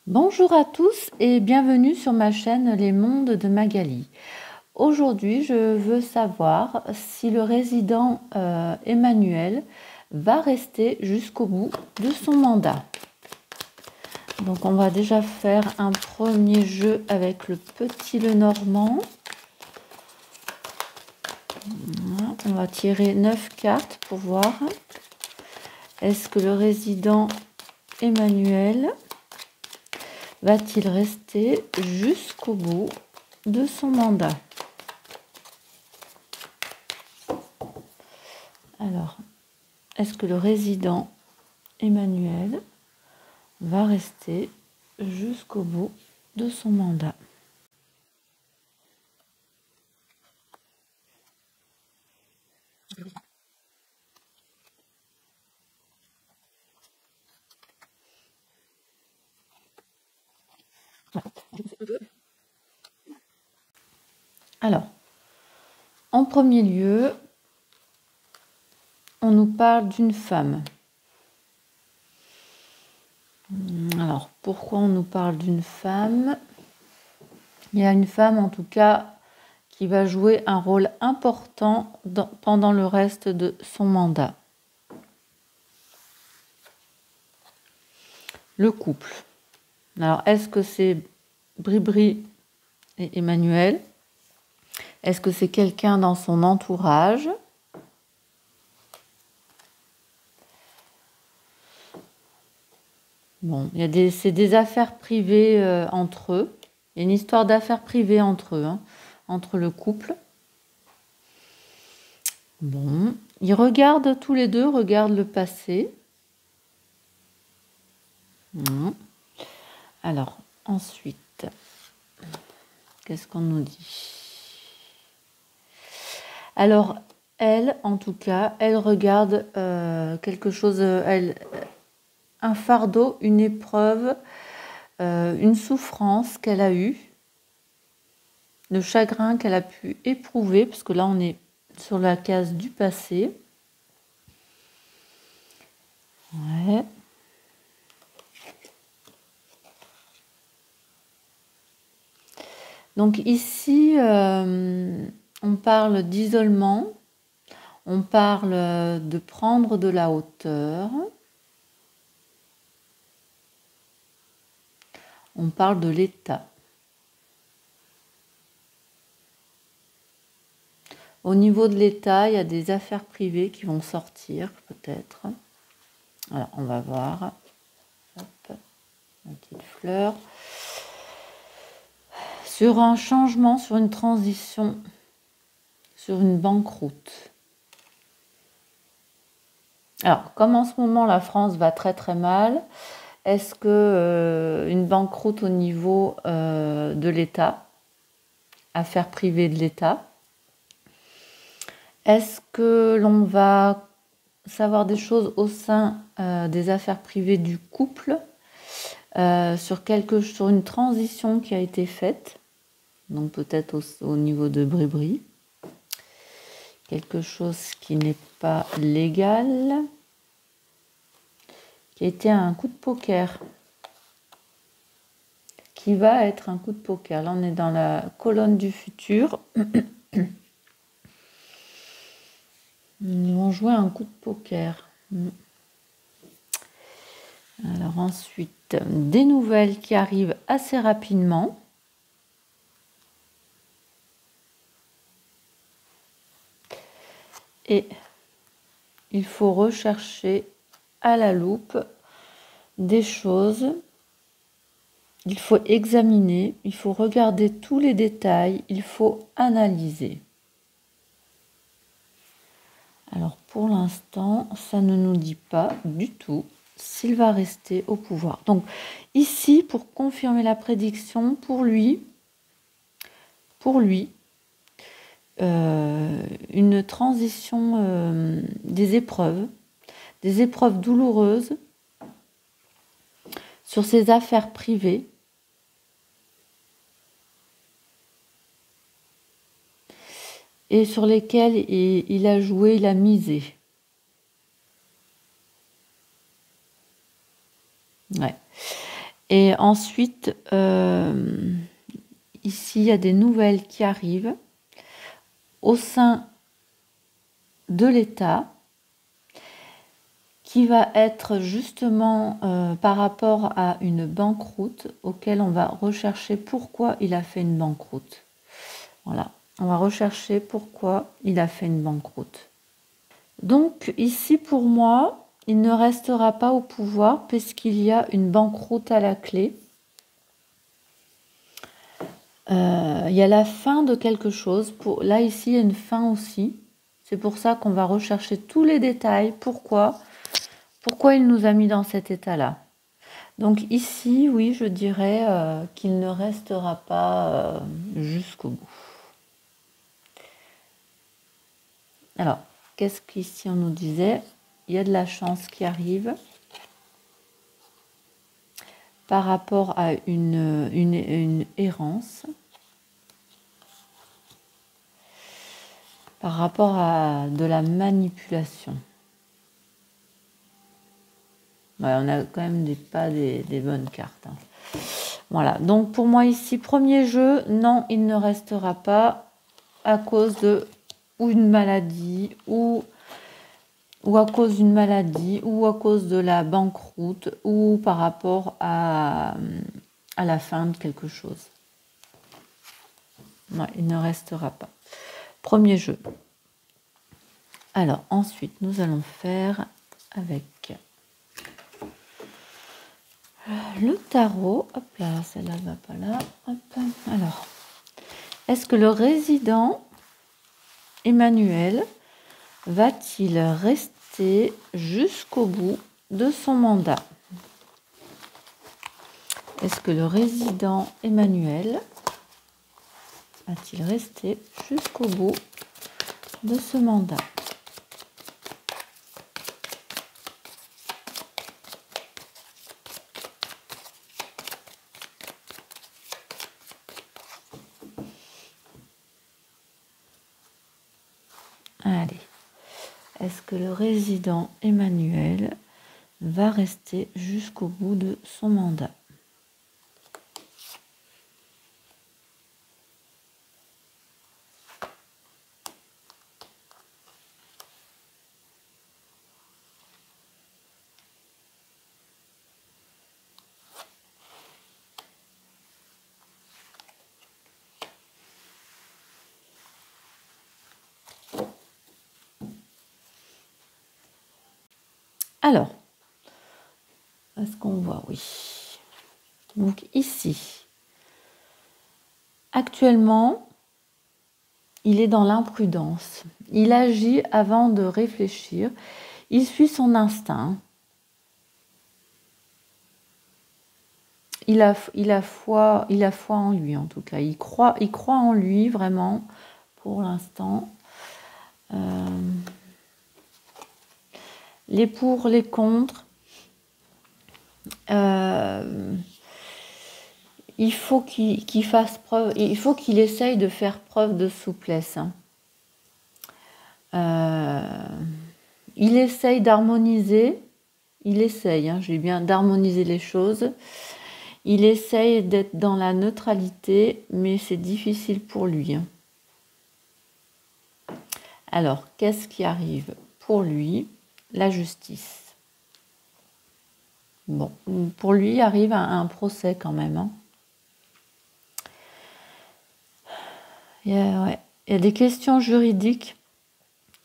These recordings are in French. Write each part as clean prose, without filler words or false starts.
Bonjour à tous et bienvenue sur ma chaîne Les Mondes de Magali. Aujourd'hui, je veux savoir si le résident Emmanuel va rester jusqu'au bout de son mandat. Donc on va déjà faire un premier jeu avec le petit Lenormand. Voilà, on va tirer 9 cartes pour voir. Est-ce que le résident Emmanuel va-t-il rester jusqu'au bout de son mandat? Alors, est-ce que le résident Emmanuel va rester jusqu'au bout de son mandat? Alors, en premier lieu, on nous parle d'une femme. Alors, pourquoi on nous parle d'une femme? Il y a une femme, en tout cas, qui va jouer un rôle important pendant le reste de son mandat. Le couple. Alors, est-ce que c'est Bribri et Emmanuel? Est-ce que c'est quelqu'un dans son entourage? Bon, c'est des affaires privées entre eux. Il y a une histoire d'affaires privées entre eux, hein, entre le couple. Bon, ils regardent tous les deux, regardent le passé. Alors, ensuite, qu'est-ce qu'on nous dit? Alors, elle, en tout cas, elle regarde quelque chose, un fardeau, une épreuve, une souffrance qu'elle a eue, le chagrin qu'elle a pu éprouver, parce que là, on est sur la case du passé. Ouais. Donc ici, on parle d'isolement, on parle de prendre de la hauteur, on parle de l'état. Au niveau de l'état, il y a des affaires privées qui vont sortir, peut-être. Alors, on va voir. Hop, une petite fleur. Sur un changement, sur une transition, sur une banqueroute. Alors, comme en ce moment, la France va très très mal, est-ce que une banqueroute au niveau de l'État, affaires privées de l'État? Est-ce que l'on va savoir des choses au sein des affaires privées du couple sur une transition qui a été faite, donc peut-être au niveau de Bribri, quelque chose qui n'est pas légal, qui a été un coup de poker, qui va être un coup de poker. Là, on est dans la colonne du futur. Ils vont jouer un coup de poker. Alors ensuite, des nouvelles qui arrivent assez rapidement. Et il faut rechercher à la loupe des choses. Il faut examiner, il faut regarder tous les détails, il faut analyser. Alors pour l'instant, ça ne nous dit pas du tout s'il va rester au pouvoir. Donc ici, pour confirmer la prédiction, pour lui, une transition des épreuves douloureuses sur ses affaires privées. Et sur lesquelles il a joué, il a misé. Ouais. Et ensuite, ici, il y a des nouvelles qui arrivent au sein de l'État, qui va être justement par rapport à une banqueroute auquel on va rechercher pourquoi il a fait une banqueroute. Voilà, on va rechercher pourquoi il a fait une banqueroute. Donc ici pour moi, il ne restera pas au pouvoir puisqu'il y a une banqueroute à la clé. Il y a la fin de quelque chose. Là ici, il y a une fin aussi. C'est pour ça qu'on va rechercher tous les détails. Pourquoi il nous a mis dans cet état-là. Donc ici, oui, je dirais qu'il ne restera pas jusqu'au bout. Alors, qu'est-ce qu'ici on nous disait? Il y a de la chance qui arrive par rapport à une errance, par rapport à de la manipulation. Ouais, on a quand même pas des bonnes cartes. Hein. Voilà, donc pour moi ici, premier jeu, non, il ne restera pas à cause de ou une maladie, ou à cause d'une maladie, ou à cause de la banqueroute, ou par rapport à la fin de quelque chose. Ouais, il ne restera pas. Premier jeu. Alors, ensuite, nous allons faire avec le tarot. Hop là, celle-là va pas là. Hop. Alors, est-ce que le résident Emmanuel va-t-il rester jusqu'au bout de son mandat? Est-ce que le résident Emmanuel va-t-il rester jusqu'au bout de ce mandat? Allez. Est-ce que le résident Emmanuel va rester jusqu'au bout de son mandat? Alors, est-ce qu'on voit? Oui. Donc ici, actuellement, il est dans l'imprudence. Il agit avant de réfléchir. Il suit son instinct. Il a foi en lui, en tout cas. Il croit en lui, vraiment, pour l'instant. Les pour, les contre. Il faut qu'il fasse preuve, il faut qu'il essaye de faire preuve de souplesse. Il essaye d'harmoniser, j'ai bien d'harmoniser les choses. Il essaye d'être dans la neutralité, mais c'est difficile pour lui. Alors, qu'est-ce qui arrive pour lui? La justice. Bon, pour lui, il arrive un procès quand même. Hein. Il y a des questions juridiques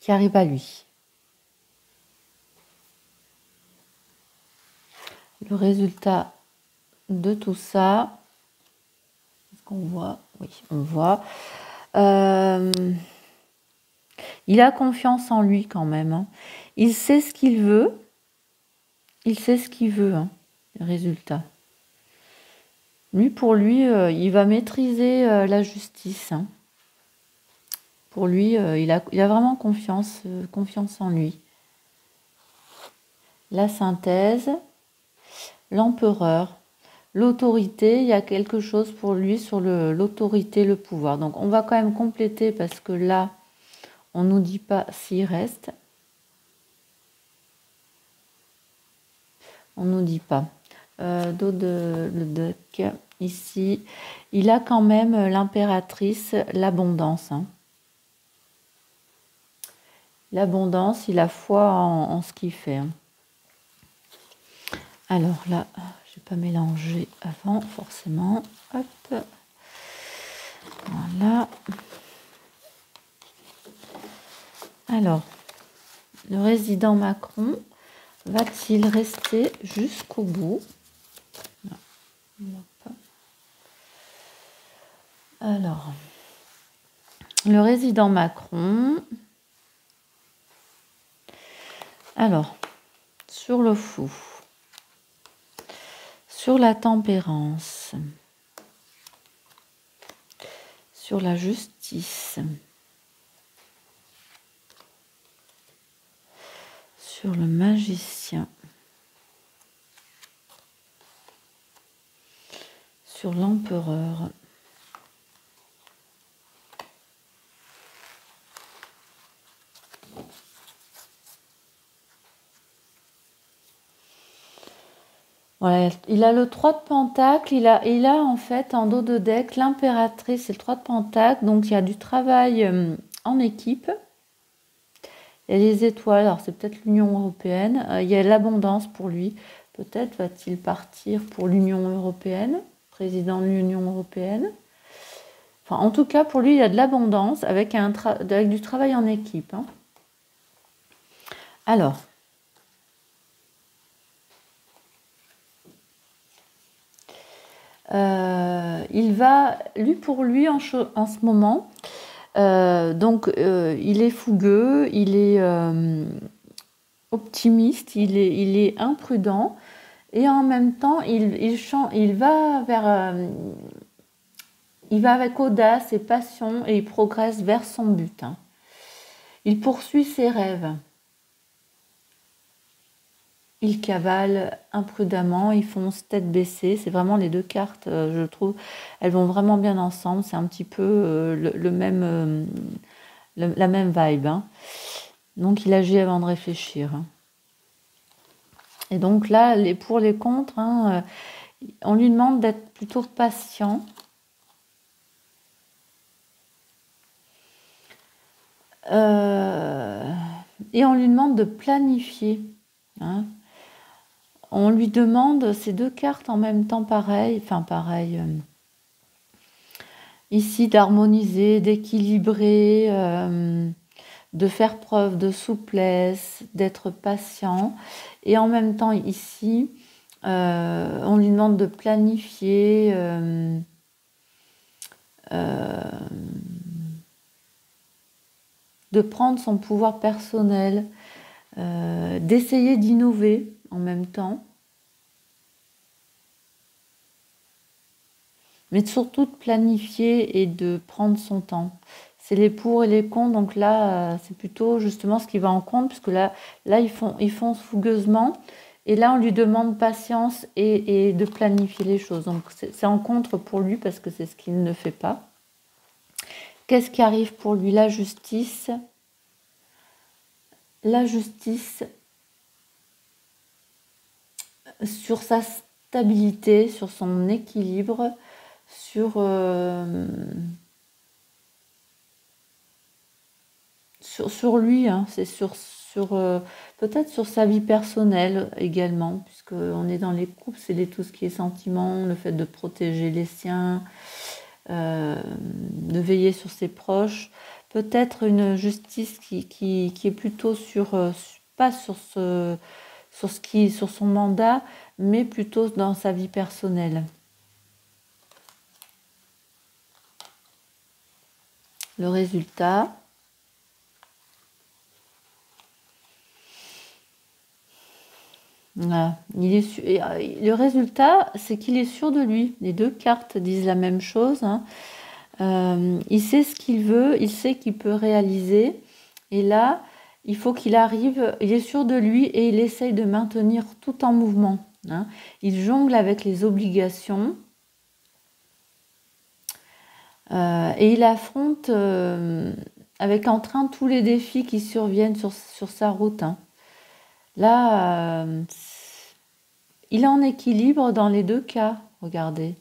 qui arrivent à lui. Le résultat de tout ça, est-ce qu'on voit? Oui, on voit. Il a confiance en lui quand même. Hein. Il sait ce qu'il veut. Il sait ce qu'il veut, hein, le résultat. Pour lui, il va maîtriser la justice. Hein. Pour lui, il a vraiment confiance en lui. La synthèse, l'empereur, l'autorité, il y a quelque chose pour lui sur l'autorité, le pouvoir. Donc on va quand même compléter parce que là, on ne nous dit pas s'il reste. On ne nous dit pas. le deck. Ici, il a quand même l'impératrice, l'abondance. Hein. L'abondance, il a foi en ce qu'il fait. Hein. Alors là, je vais pas mélanger avant, forcément. Hop. Voilà. Alors, le résident Macron va-t-il rester jusqu'au bout? Alors, le résident Macron. Alors, sur le fou, sur la tempérance, sur la justice, sur le magicien, sur l'empereur, voilà, il a le 3 de Pentacle, il a en fait en dos de deck l'impératrice et le 3 de Pentacle, donc il y a du travail en équipe. Il y a les étoiles, alors c'est peut-être l'Union européenne, il y a l'abondance pour lui, peut-être va-t-il partir pour l'Union européenne, président de l'Union européenne. Enfin, en tout cas, pour lui, il y a de l'abondance avec du travail en équipe. Hein. Alors, il va, pour lui, en ce moment, il est fougueux, il est optimiste, il est imprudent, et en même temps, il va avec audace et passion, et il progresse vers son but. Hein. Il poursuit ses rêves. Il cavale imprudemment, il fonce tête baissée. C'est vraiment les deux cartes, je trouve, elles vont vraiment bien ensemble. C'est un petit peu la même vibe. Hein. Donc, il agit avant de réfléchir. Hein. Et donc là, pour les contres, hein, on lui demande d'être plutôt patient. Et on lui demande de planifier. Hein. On lui demande ces deux cartes en même temps pareil, ici d'harmoniser, d'équilibrer, de faire preuve de souplesse, d'être patient. Et en même temps ici, on lui demande de planifier, de prendre son pouvoir personnel, d'essayer d'innover en même temps, mais surtout de planifier et de prendre son temps. C'est les pour et les contre, donc là, c'est plutôt justement ce qui va en compte, puisque là ils font fougueusement, et là, on lui demande patience et de planifier les choses. Donc, c'est en contre pour lui, parce que c'est ce qu'il ne fait pas. Qu'est-ce qui arrive pour lui? La justice. La justice sur sa stabilité, sur son équilibre, sur lui, hein, c'est sur peut-être sur sa vie personnelle également, puisqu'on est dans les couples, c'est tout ce qui est sentiment, le fait de protéger les siens, de veiller sur ses proches. Peut-être une justice qui est plutôt pas sur son mandat, mais plutôt dans sa vie personnelle. Le résultat. Voilà. Le résultat, c'est qu'il est sûr de lui. Les deux cartes disent la même chose. Hein. Il sait ce qu'il veut, il sait qu'il peut réaliser. Et là, il faut qu'il arrive, il est sûr de lui et il essaye de maintenir tout en mouvement. Hein. Il jongle avec les obligations. Et il affronte avec entrain tous les défis qui surviennent sur sa route. Hein. Là, il est en équilibre dans les deux cas, regardez.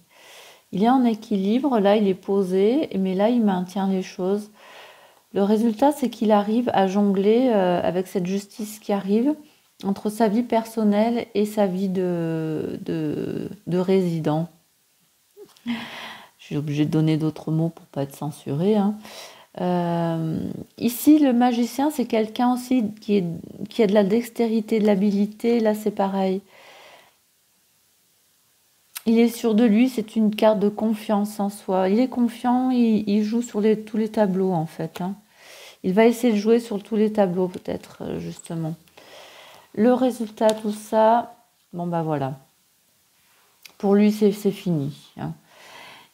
Il est en équilibre, là il est posé, mais là il maintient les choses. Le résultat, c'est qu'il arrive à jongler avec cette justice qui arrive entre sa vie personnelle et sa vie de résident. Je suis obligée de donner d'autres mots pour pas être censurée, hein. Ici, le magicien, c'est quelqu'un aussi qui a de la dextérité, de l'habilité. Là, c'est pareil. Il est sûr de lui, c'est une carte de confiance en soi. Il est confiant, il joue sur tous les tableaux, en fait, hein. Il va essayer de jouer sur tous les tableaux, peut-être, justement. Le résultat, tout ça, bon, bah voilà. Pour lui, c'est fini, hein.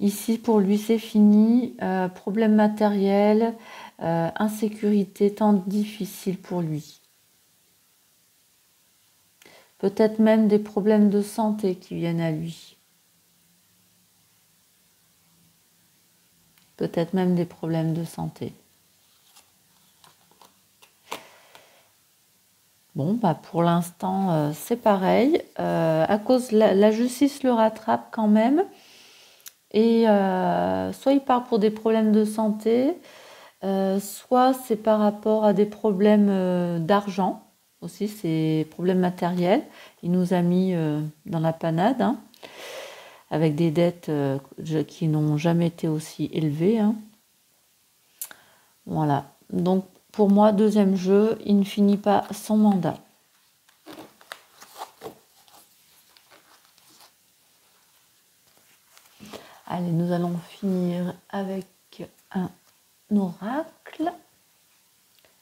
Ici, pour lui, c'est fini. Problème matériel, insécurité, temps difficile pour lui. Peut-être même des problèmes de santé qui viennent à lui. Peut-être même des problèmes de santé. Bon, bah pour l'instant, c'est pareil. À cause la justice le rattrape quand même. Et soit il part pour des problèmes de santé, soit c'est par rapport à des problèmes d'argent. Aussi, c'est problèmes matériels. Il nous a mis dans la panade, hein, avec des dettes qui n'ont jamais été aussi élevées, hein. Voilà. Donc, pour moi, deuxième jeu, il ne finit pas son mandat. Allez, nous allons finir avec un oracle.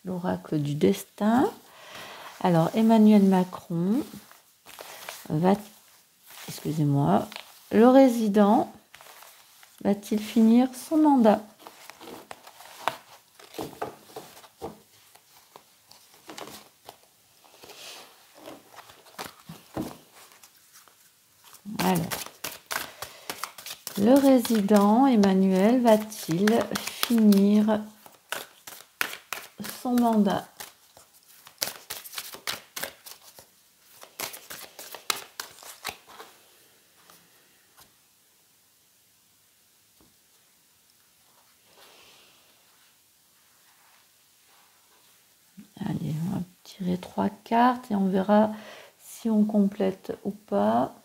L'oracle du destin. Alors, Emmanuel Macron va... Excusez-moi. Le résident va-t-il finir son mandat? Alors, le résident Emmanuel va-t-il finir son mandat? Allez, on va tirer 3 cartes et on verra si on complète ou pas.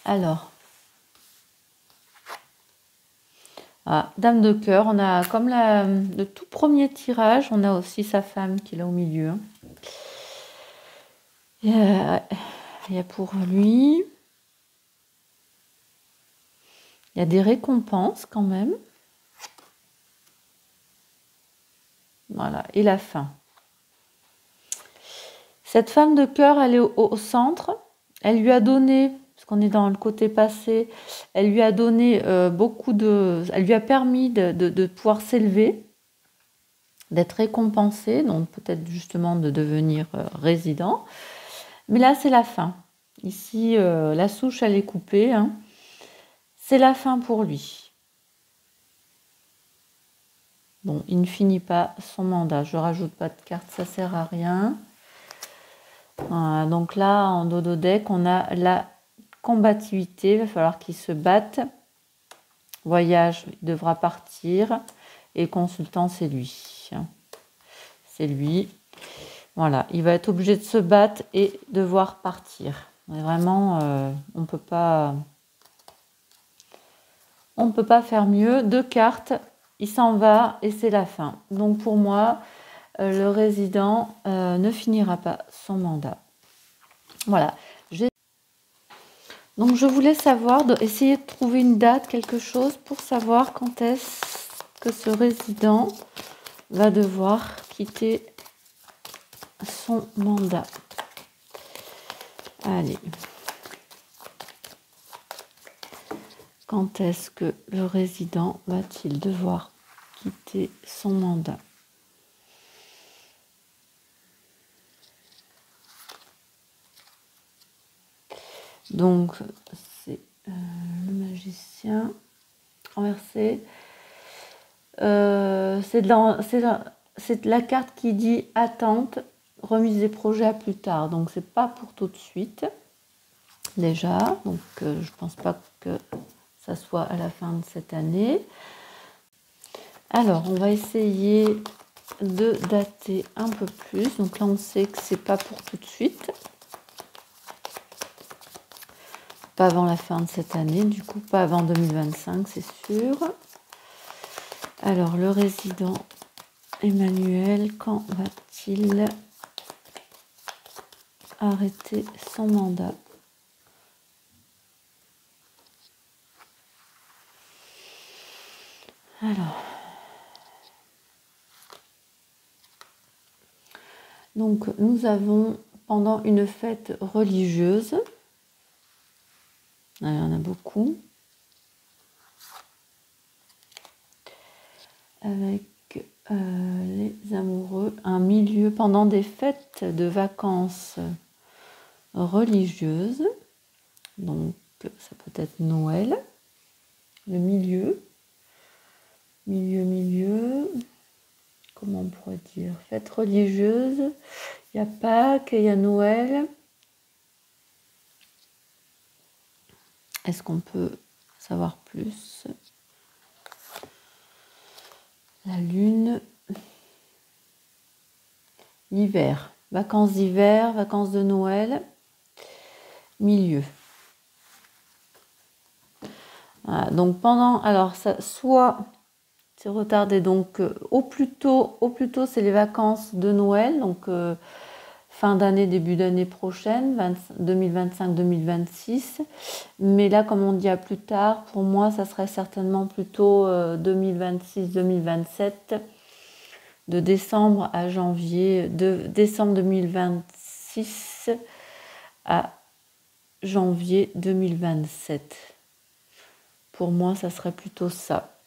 Alors, Dame de cœur, on a comme le tout premier tirage, on a aussi sa femme qui est là au milieu. Il y a pour lui, il y a des récompenses quand même. Voilà, et la fin. Cette femme de cœur, elle est au centre. Elle lui a donné, parce qu'on est dans le côté passé, elle lui a donné elle lui a permis de pouvoir s'élever, d'être récompensée, donc peut-être justement de devenir résident. Mais là, c'est la fin. Ici, la souche, elle est coupée, hein. C'est la fin pour lui. Bon, il ne finit pas son mandat. Je ne rajoute pas de carte, ça ne sert à rien. Voilà, donc là, en dodo deck, on a la combativité. Il va falloir qu'il se batte. Voyage, il devra partir. Et consultant, c'est lui. C'est lui. Voilà, il va être obligé de se battre et devoir partir. Mais vraiment, on peut pas faire mieux. 2 cartes, il s'en va et c'est la fin. Donc pour moi, le résident ne finira pas son mandat. Voilà. Donc je voulais savoir, essayer de trouver une date, quelque chose pour savoir quand est-ce que ce résident va devoir quitter son mandat. Allez. Quand est-ce que le résident va-t-il devoir quitter son mandat? Donc, c'est le magicien renversé. C'est la carte qui dit attente, remise des projets à plus tard. Donc, c'est pas pour tout de suite, déjà. Donc, je pense pas que ça soit à la fin de cette année. Alors, on va essayer de dater un peu plus. Donc là, on sait que c'est pas pour tout de suite. Pas avant la fin de cette année, du coup, pas avant 2025, c'est sûr. Alors, le résident Emmanuel, quand va-t-il arrêter son mandat? Alors, donc nous avons pendant une fête religieuse, il y en a beaucoup, avec les amoureux, un milieu pendant des fêtes de vacances religieuses, donc ça peut être Noël, le milieu, comment on pourrait dire, fête religieuse, il y a Pâques, il y a Noël. Est-ce qu'on peut savoir plus? La lune, l'hiver, vacances d'hiver, vacances de Noël, milieu. Voilà, donc pendant, alors ça, soit c'est retardé, donc au plus tôt c'est les vacances de Noël, donc fin d'année, début d'année prochaine, 2025-2026. Mais là, comme on dit à plus tard, pour moi, ça serait certainement plutôt 2026-2027, de décembre à janvier, de décembre 2026 à janvier 2027. Pour moi, ça serait plutôt ça.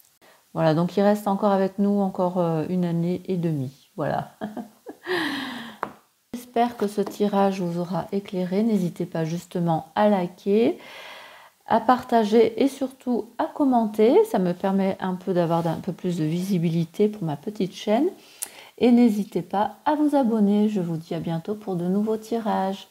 Voilà, donc il reste encore avec nous encore une année et demie. Voilà. J'espère que ce tirage vous aura éclairé. N'hésitez pas justement à liker, à partager et surtout à commenter. Ça me permet un peu d'avoir un peu plus de visibilité pour ma petite chaîne. Et n'hésitez pas à vous abonner. Je vous dis à bientôt pour de nouveaux tirages.